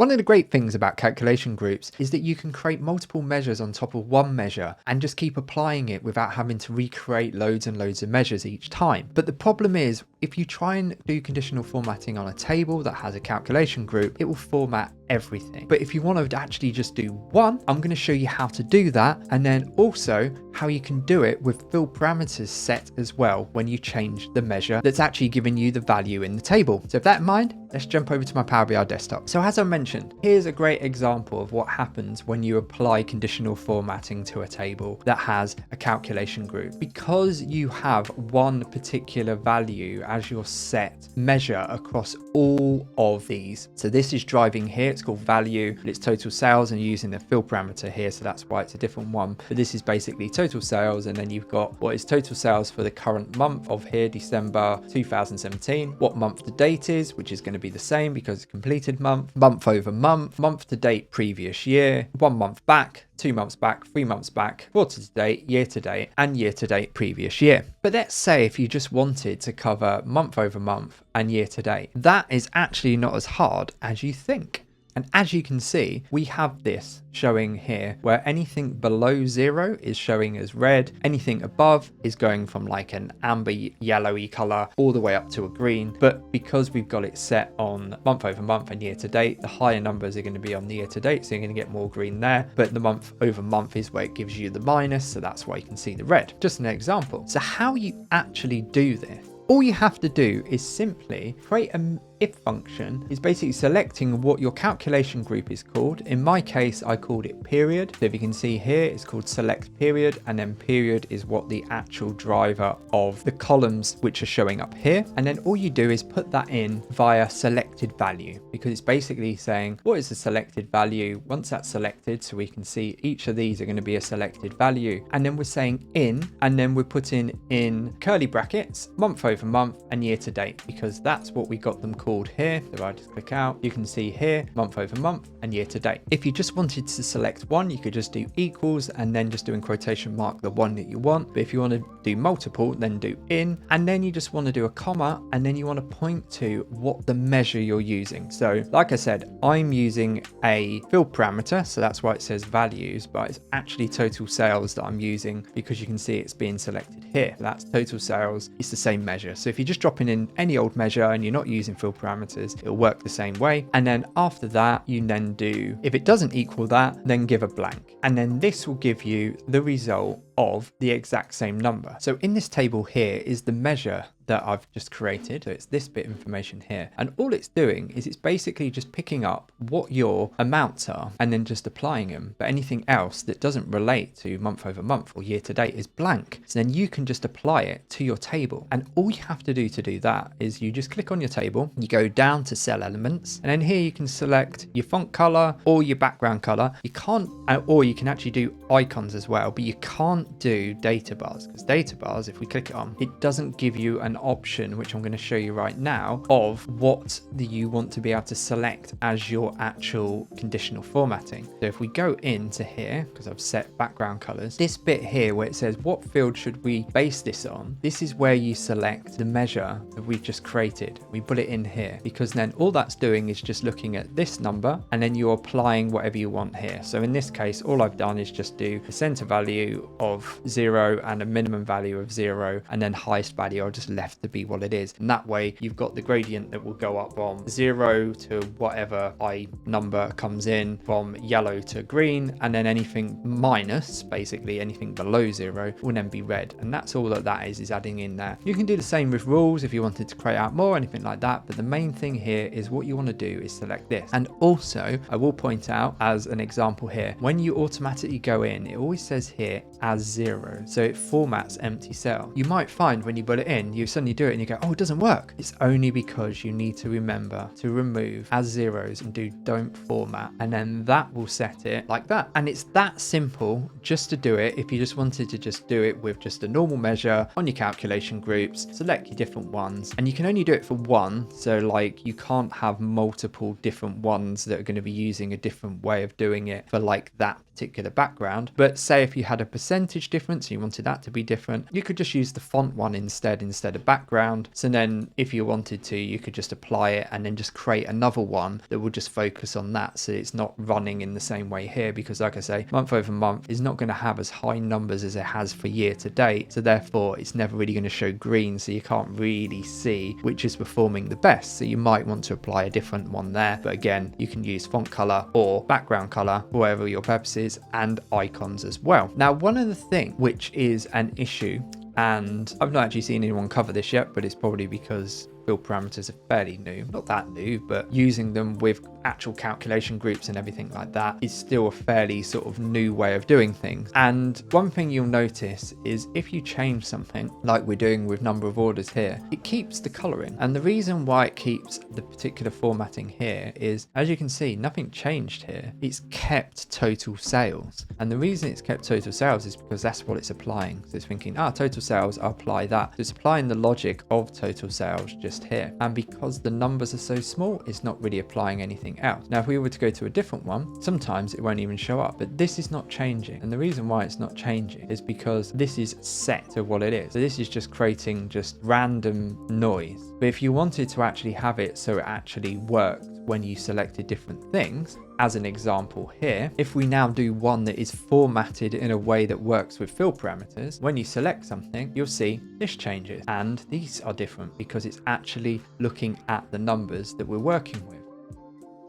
One of the great things about calculation groups is that you can create multiple measures on top of one measure and just keep applying it without having to recreate loads and loads of measures each time. But the problem is, if you try and do conditional formatting on a table that has a calculation group, it will format everything. But if you want to actually just do one, I'm going to show you how to do that, and then also how you can do it with field parameters set as well when you change the measure that's actually giving you the value in the table. So with that in mind, let's jump over to my Power BI desktop. So as I mentioned, here's a great example of what happens when you apply conditional formatting to a table that has a calculation group. Because you have one particular value as your set measure across all of these. So this is driving here, it's called value, but it's total sales, and you're using the field parameter here, so that's why it's a different one. But this is basically total sales, and then you've got what is total sales for the current month of here, December 2017, what month the date is, which is going to be the same because it's completed month, month over month, month to date previous year, 1 month back, 2 months back, 3 months back, quarter to date, and year to date previous year. But let's say if you just wanted to cover month over month and year to date, that is actually not as hard as you think. And as you can see, we have this showing here where anything below 0 is showing as red, anything above is going from like an amber yellowy color all the way up to a green. But because we've got it set on month over month and year to date, the higher numbers are going to be on the year to date, so you're going to get more green there. But the month over month is where it gives you the minus, so that's why you can see the red. Just an example. So how you actually do this, all you have to do is simply create an if function. Is basically selecting what your calculation group is called. In my case, I called it period. So if you can see here, it's called select period, and then period is what the actual driver of the columns which are showing up here. And then all you do is put that in via selected value, because it's basically saying what is the selected value. Once that's selected, so we can see each of these are going to be a selected value, and then we're saying in, and then we're putting in curly brackets month over month and year to date, because that's what we got them called here. So I just click out, you can see here month over month and year to date. If you just wanted to select one, you could just do equals and then just do in quotation mark the one that you want. But if you want to do multiple, then do in, and then you just want to do a comma, and then you want to point to what the measure you're using. So like I said, I'm using a field parameter, so that's why it says values, but it's actually total sales that I'm using, because you can see it's being selected here. That's total sales. It's the same measure. So if you're just dropping in any old measure and you're not using field parameters, it'll work the same way. And then after that, you then do, if it doesn't equal that, then give a blank. And then this will give you the result of the exact same number. So in this table here is the measure that I've just created. So it's this bit of information here. And all it's doing is it's basically just picking up what your amounts are and then just applying them. But anything else that doesn't relate to month over month or year to date is blank. So then you can just apply it to your table. And all you have to do that is you just click on your table, you go down to cell elements, and then here you can select your font color or your background color. You can't, or you can actually do icons as well, but you can't do data bars, because data bars, if we click it on, it doesn't give you an option, which I'm going to show you right now, of what you want to be able to select as your actual conditional formatting. So if we go into here, because I've set background colors, this bit here where it says what field should we base this on, this is where you select the measure that we've just created. We put it in here, because then all that's doing is just looking at this number, and then you're applying whatever you want here. So in this case, all I've done is just do a center value of 0 and a minimum value of 0, and then highest value I'll just left to be what it is. And that way you've got the gradient that will go up from 0 to whatever high number comes in, from yellow to green, and then anything minus, basically anything below 0, will then be red. And that's all that is adding in there. You can do the same with rules if you wanted to create out more, anything like that, but the main thing here is what you want to do is select this. And also I will point out, as an example here, when you automatically go in, it always says here as 0, so it formats empty cell. You might find when you put it in, you suddenly do it and you go, oh, it doesn't work. It's only because you need to remember to remove as zeros and do don't format, and then that will set it like that. And it's that simple just to do it. If you just wanted to just do it with just a normal measure on your calculation groups, select your different ones, and you can only do it for one. So like you can't have multiple different ones that are going to be using a different way of doing it for like that particular background. But say if you had a percentage difference and you wanted that to be different, you could just use the font one instead of background. So then if you wanted to, you could just apply it and then just create another one that will just focus on that. So it's not running in the same way here, because like I say, month over month is not going to have as high numbers as it has for year to date. So therefore it's never really going to show green. So you can't really see which is performing the best. So you might want to apply a different one there. But again, you can use font color or background color for whatever your purpose is, and icons as well. Now, one of the things which is an issue, and I've not actually seen anyone cover this yet, but it's probably because field parameters are fairly new, not that new, but using them with actual calculation groups and everything like that is still a fairly sort of new way of doing things. And one thing you'll notice is if you change something like we're doing with number of orders here, it keeps the coloring. And the reason why it keeps the particular formatting here is, as you can see, nothing changed here. It's kept total sales. And the reason it's kept total sales is because that's what it's applying. So it's thinking, total sales, I'll apply that. So it's applying the logic of total sales just here. And because the numbers are so small, it's not really applying anything else. Now, if we were to go to a different one, sometimes it won't even show up, but this is not changing. And the reason why it's not changing is because this is set to what it is. So this is just creating just random noise. But if you wanted to actually have it so it actually worked when you selected different things, as an example here, if we now do one that is formatted in a way that works with field parameters, when you select something, you'll see this changes. And these are different because it's actually looking at the numbers that we're working with.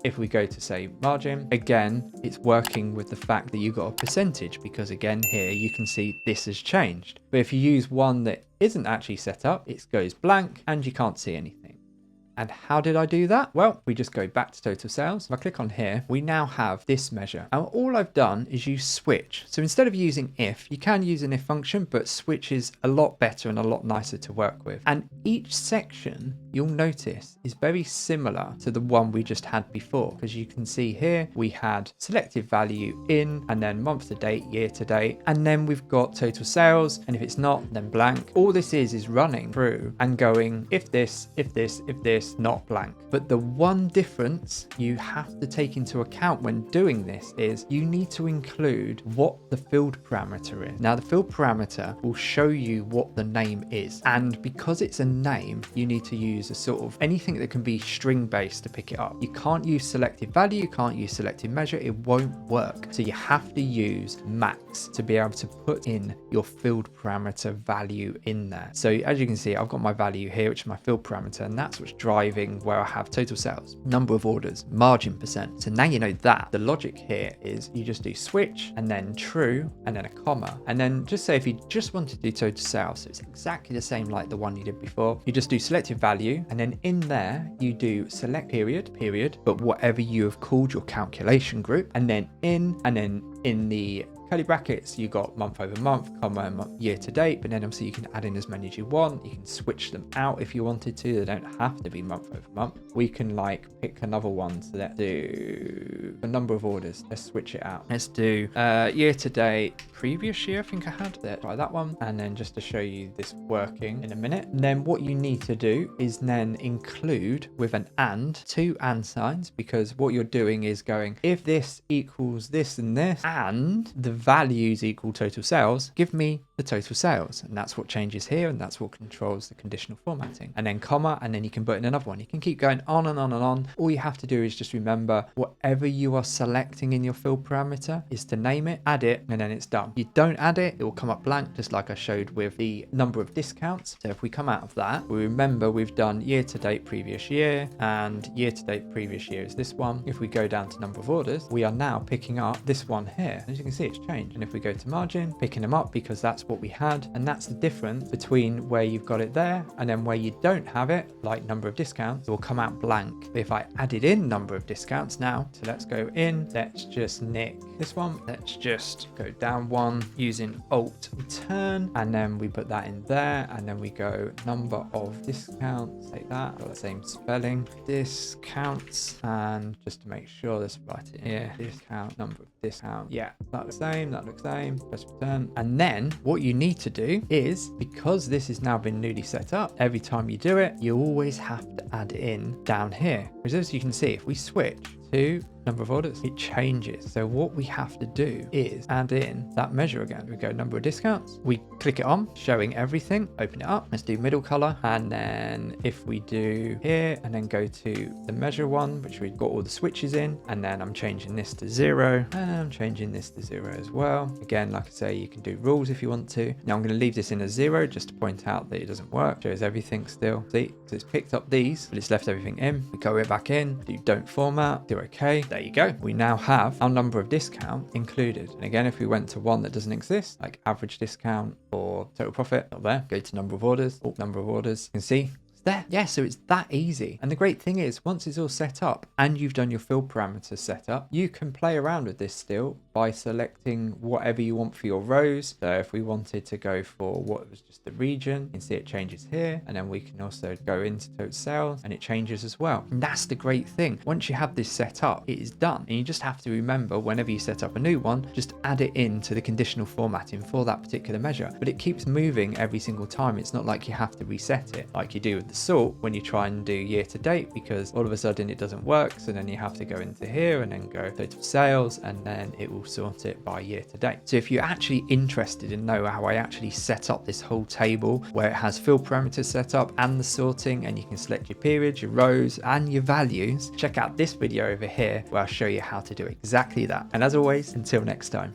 If we go to say margin, again, it's working with the fact that you got a percentage, because again, here you can see this has changed. But if you use one that isn't actually set up, it goes blank and you can't see anything. And how did I do that? Well, we just go back to total sales. If I click on here, we now have this measure. And all I've done is use switch. So instead of using if, you can use an if function, but switch is a lot better and a lot nicer to work with. And each section, you'll notice, is very similar to the one we just had before. Because you can see here, we had selected value in, and then month to date, year to date. And then we've got total sales. And if it's not, then blank. All this is running through and going, if this, not blank. But the one difference you have to take into account when doing this is you need to include what the field parameter is. Now, the field parameter will show you what the name is. And because it's a name, you need to use a sort of anything that can be string based to pick it up. You can't use selected value, you can't use selected measure, it won't work. So you have to use max to be able to put in your field parameter value in there. So as you can see, I've got my value here, which is my field parameter, and that's what's driving where I have total sales, number of orders, margin percent. So now you know that. The logic here is you just do switch and then true and then a comma. And then just say if you just want to do total sales, so it's exactly the same like the one you did before, you just do selected value and then in there you do select period, but whatever you have called your calculation group, and then in the curly brackets, you got month over month, comma, year to date, but then obviously you can add in as many as you want. You can switch them out if you wanted to. They don't have to be month over month. We can like pick another one. So let's do a number of orders. Let's switch it out. Let's do year to date, previous year, I think I had. Let's try that one. And then just to show you this working in a minute. And then what you need to do is then include with an and, two and signs, because what you're doing is going, if this equals this and this, and the values equal total sales, give me the total sales. And that's what changes here, and that's what controls the conditional formatting. And then comma, and then you can put in another one. You can keep going on and on and on. All you have to do is just remember whatever you are selecting in your field parameter is to name it, add it, and then it's done. You don't add it, it will come up blank, just like I showed with the number of discounts. So if we come out of that, we remember we've done year to date previous year, and year to date previous year is this one. If we go down to number of orders, we are now picking up this one here. As you can see, it's changed. And if we go to margin, picking them up because that's what we had, and that's the difference between where you've got it there and then where you don't have it, like number of discounts, it will come out blank. But if I added in number of discounts now, so let's go in, let's just nick this one, let's just go down one using Alt return, and then we put that in there, and then we go number of discounts, take that, got the same spelling, discounts, and just to make sure this right here, discount, number of discount, yeah, that looks the same, press return. And then what you need to do is, because this has now been newly set up, every time you do it, you always have to add in down here. Because as you can see, if we switch to number of orders, it changes. So what we have to do is add in that measure again. We go number of discounts, we click it on, showing everything, open it up, let's do middle color, and then if we do here and then go to the measure one, which we've got all the switches in, and then I'm changing this to 0 and I'm changing this to 0 as well. Again, like I say, you can do rules if you want to. Now I'm going to leave this in as 0 just to point out that it doesn't work. Shows everything still. See, so it's picked up these, but it's left everything in. We go it back in, do don't format, do okay. There you go. We now have our number of discount included. And again, if we went to one that doesn't exist, like average discount or total profit, not there, go to number of orders, number of orders, you can see there. Yeah, so it's that easy. And the great thing is, once it's all set up and you've done your field parameters set up, you can play around with this still by selecting whatever you want for your rows. So if we wanted to go for what was just the region, you can see it changes here, and then we can also go into total sales and it changes as well. And that's the great thing. Once you have this set up, it is done. And you just have to remember, whenever you set up a new one, just add it into the conditional formatting for that particular measure. But it keeps moving every single time. It's not like you have to reset it like you do with the sort when you try and do year to date, because all of a sudden it doesn't work. So then you have to go into here and then go total sales, and then it will sort it by year to date. So if you're actually interested in know how I actually set up this whole table where it has field parameters set up and the sorting, and you can select your periods, your rows and your values, check out this video over here where I'll show you how to do exactly that. And as always, until next time.